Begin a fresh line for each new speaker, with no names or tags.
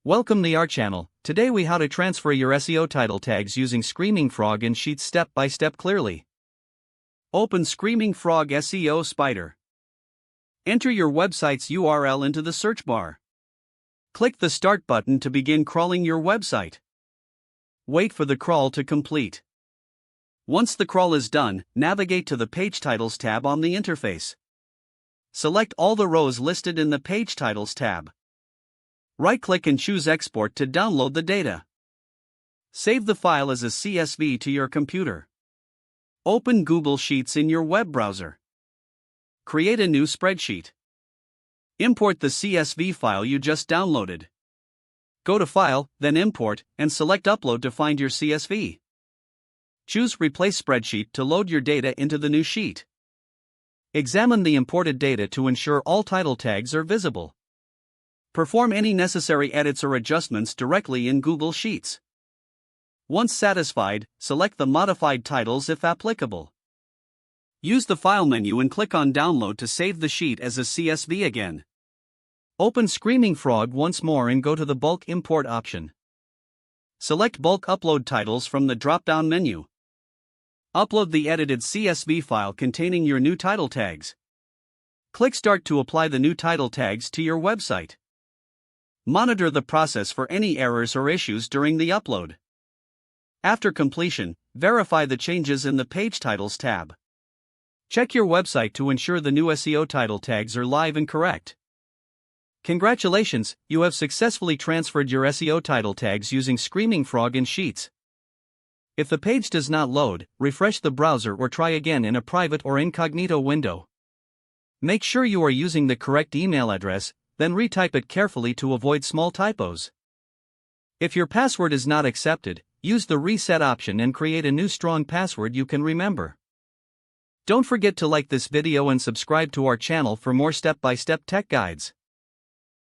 Welcome to our channel. Today we how to transfer your SEO title tags using Screaming Frog in Sheets step by step clearly. Open Screaming Frog SEO Spider. Enter your website's URL into the search bar. Click the Start button to begin crawling your website. Wait for the crawl to complete. Once the crawl is done, navigate to the Page Titles tab on the interface. Select all the rows listed in the Page Titles tab. Right-click and choose Export to download the data. Save the file as a CSV to your computer. Open Google Sheets in your web browser. Create a new spreadsheet. Import the CSV file you just downloaded. Go to File, then Import, and select Upload to find your CSV. Choose Replace Spreadsheet to load your data into the new sheet. Examine the imported data to ensure all title tags are visible. Perform any necessary edits or adjustments directly in Google Sheets. Once satisfied, select the modified titles if applicable. Use the File menu and click on Download to save the sheet as a CSV again. Open Screaming Frog once more and go to the Bulk Import option. Select Bulk Upload Titles from the drop-down menu. Upload the edited CSV file containing your new title tags. Click Start to apply the new title tags to your website. Monitor the process for any errors or issues during the upload. After completion, verify the changes in the Page Titles tab. Check your website to ensure the new SEO title tags are live and correct. Congratulations, you have successfully transferred your SEO title tags using Screaming Frog in Sheets. If the page does not load, refresh the browser or try again in a private or incognito window. Make sure you are using the correct email address, then retype it carefully to avoid small typos. If your password is not accepted, use the Reset option and create a new strong password you can remember. Don't forget to like this video and subscribe to our channel for more step-by-step tech guides.